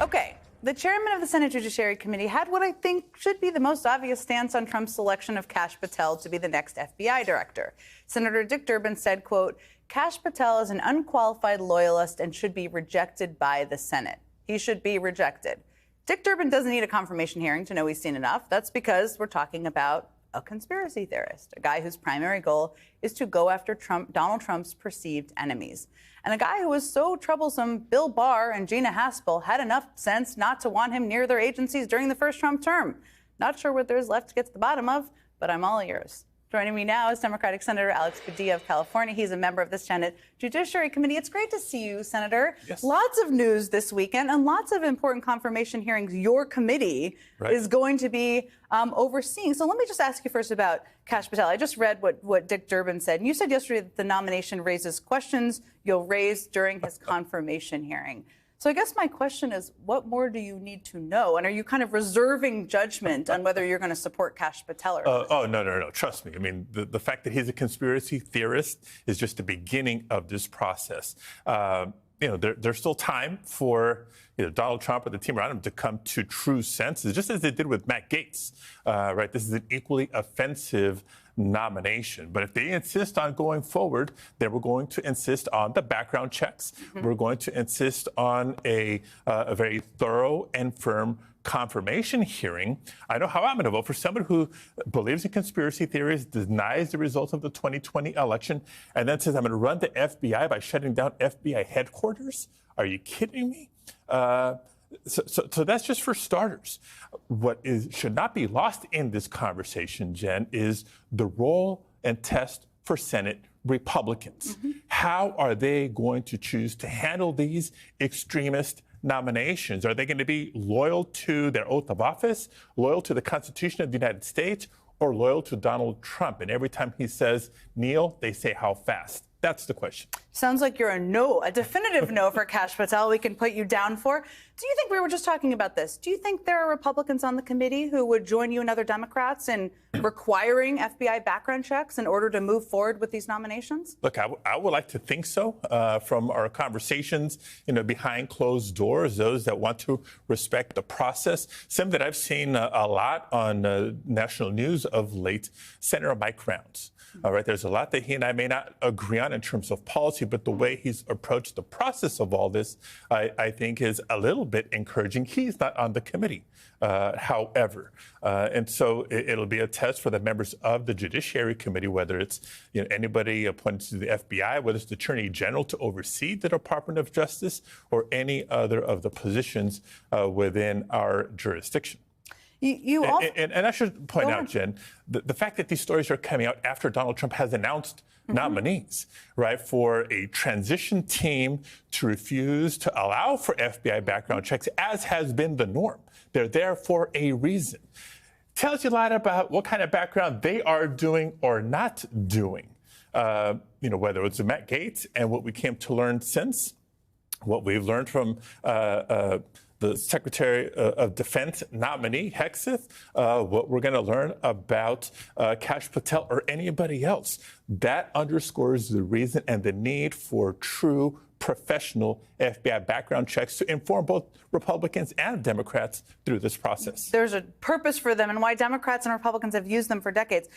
Okay, the chairman of the Senate Judiciary Committee had what I think should be the most obvious stance on Trump's selection of Kash Patel to be the next FBI director. Senator Dick Durbin said, quote, "Kash Patel is an unqualified loyalist and should be rejected by the Senate. He should be rejected." Dick Durbin doesn't need a confirmation hearing to know he's seen enough. That's because we're talking about a conspiracy theorist, a guy whose primary goal is to go after Donald Trump's perceived enemies. And a guy who was so troublesome, Bill Barr and Gina Haspel had enough sense not to want him near their agencies during the first Trump term. Not sure what there's left to get to the bottom of, but I'm all ears. Joining me now is Democratic Senator Alex Padilla of California. He's a member of the Senate Judiciary Committee. It's great to see you, Senator. Yes. Lots of news this weekend and lots of important confirmation hearings your committee is going to be overseeing. So let me just ask you first about Kash Patel. I just read what Dick Durbin said. And you said yesterday that the nomination raises questions you'll raise during his confirmation hearing. So I guess my question is, what more do you need to know? And are you kind of reserving judgment on whether you're going to support Kash Patel or not? Oh, no. Trust me. I mean, the fact that he's a conspiracy theorist is just the beginning of this process. There's still time for Donald Trump or the team around him to come to true senses, just as they did with Matt Gaetz. Right? This is an equally offensive nomination. But if they insist on going forward, then we're going to insist on the background checks. We're going to insist on a very thorough and firm confirmation hearing. I know how I'm going to vote for someone who believes in conspiracy theories, denies the results of the 2020 election, and then says I'm going to run the FBI by shutting down FBI headquarters. Are you kidding me? So that's just for starters. What should not be lost in this conversation, Jen, is the role and test for Senate Republicans. How are they going to choose to handle these extremist nominations? Are they going to be loyal to their oath of office, loyal to the Constitution of the United States, or loyal to Donald Trump? And every time he says kneel, they say how fast. That's the question. Sounds like you're a definitive no for Kash Patel we can put you down for. Do you think, we were just talking about this, do you think there are Republicans on the committee who would join you and other Democrats in requiring FBI background checks in order to move forward with these nominations? Look, I would like to think so. From our conversations, behind closed doors, those that want to respect the process. Some that I've seen a lot on national news of late, Senator Mike Rounds. All right, there's a lot that he and I may not agree on in terms of policy, but the way he's approached the process of all this, I think is a little bit encouraging. He's not on the committee, however. And so it'll be a test for the members of the Judiciary Committee, whether it's anybody appointed to the FBI, whether it's the Attorney General to oversee the Department of Justice, or any other of the positions within our jurisdiction. And I should point out, Jen, the fact that these stories are coming out after Donald Trump has announced nominees, right, for a transition team to refuse to allow for FBI background checks, as has been the norm. They're there for a reason. Tells you a lot about what kind of background they are doing or not doing. Whether it's Matt Gaetz and what we came to learn since, what we've learned from the Secretary of Defense nominee, Hegseth, what we're going to learn about Kash Patel or anybody else. That underscores the reason and the need for true professional FBI background checks to inform both Republicans and Democrats through this process. There's a purpose for them and why Democrats and Republicans have used them for decades.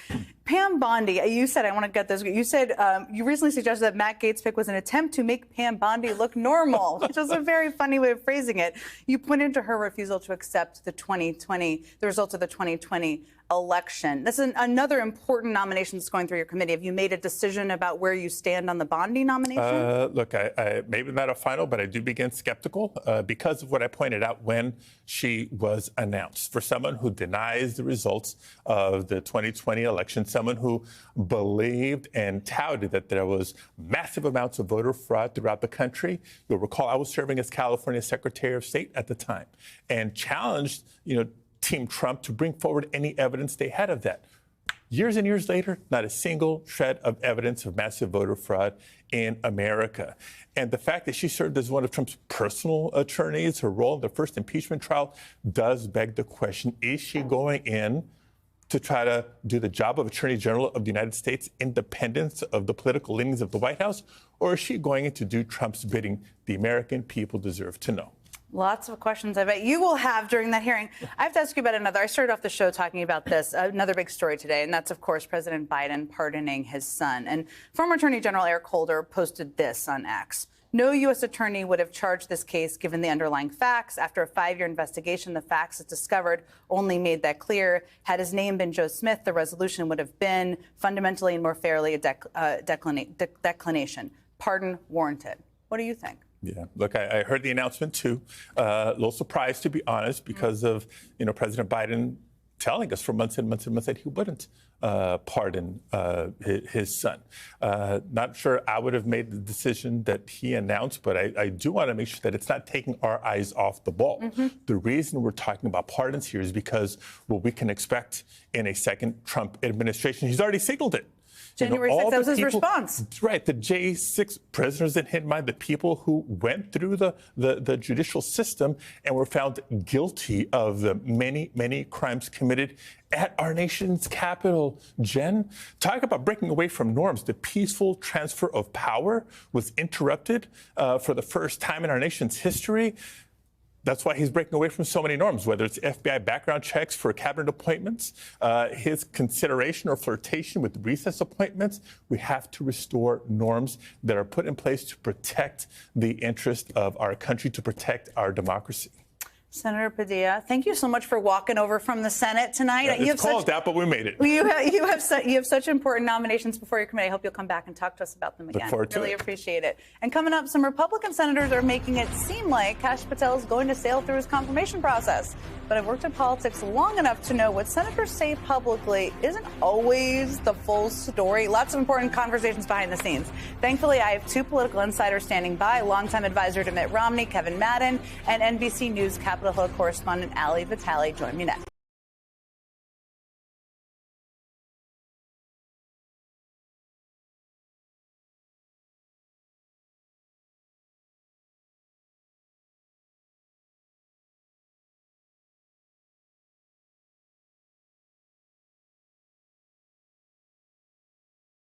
Pam Bondi, you said, I want to get this, you said you recently suggested that Matt Gaetz' pick was an attempt to make Pam Bondi look normal, which was a very funny way of phrasing it. You pointed to her refusal to accept the results of the 2020 election. This is another important nomination that's going through your committee. Have you made a decision about where you stand on the Bondi nomination? Look, I maybe not a final, but I do begin skeptical because of what I pointed out when she was announced. For someone who denies the results of the 2020 election, someone who believed and touted that there was massive amounts of voter fraud throughout the country. You'll recall I was serving as California Secretary of State at the time and challenged, Team Trump to bring forward any evidence they had of that. Years and years later, not a single shred of evidence of massive voter fraud in America. And the fact that she served as one of Trump's personal attorneys, her role in the first impeachment trial, does beg the question, is she going in to try to do the job of Attorney General of the United States, independent of the political leanings of the White House, or is she going in to do Trump's bidding? The American people deserve to know. Lots of questions I bet you will have during that hearing. I have to ask you about another. I started off the show talking about this, another big story today, and that's, of course, President Biden pardoning his son. And former Attorney General Eric Holder posted this on X. No U.S. attorney would have charged this case given the underlying facts. After a 5-year investigation, the facts it discovered only made that clear. Had his name been Joe Smith, the resolution would have been fundamentally and more fairly a declination. Pardon warranted. What do you think? Yeah, look, I heard the announcement too. A little surprised, to be honest, because of President Biden telling us for months and months and months that he wouldn't pardon his son. Not sure I would have made the decision that he announced, but I do want to make sure that it's not taking our eyes off the ball. The reason we're talking about pardons here is because what we can expect in a second Trump administration, he's already signaled it. January 6th, that was his response. Right. The J6 prisoners in hit mind, the people who went through the judicial system and were found guilty of the many, many crimes committed at our nation's capital. Jen, talk about breaking away from norms. The peaceful transfer of power was interrupted for the first time in our nation's history. That's why he's breaking away from so many norms, whether it's FBI background checks for cabinet appointments, his consideration or flirtation with recess appointments. We have to restore norms that are put in place to protect the interest of our country, to protect our democracy. Senator Padilla, thank you so much for walking over from the Senate tonight. Yeah, it's called that, but we made it. You have such important nominations before your committee. I hope you'll come back and talk to us about them again. Look forward to really it. appreciate it. And coming up, some Republican senators are making it seem like Kash Patel is going to sail through his confirmation process. But I've worked in politics long enough to know what senators say publicly isn't always the full story. Lots of important conversations behind the scenes. Thankfully, I have two political insiders standing by, longtime advisor to Mitt Romney, Kevin Madden, and NBC News Capitol Hill correspondent Ali Vitale. Join me next.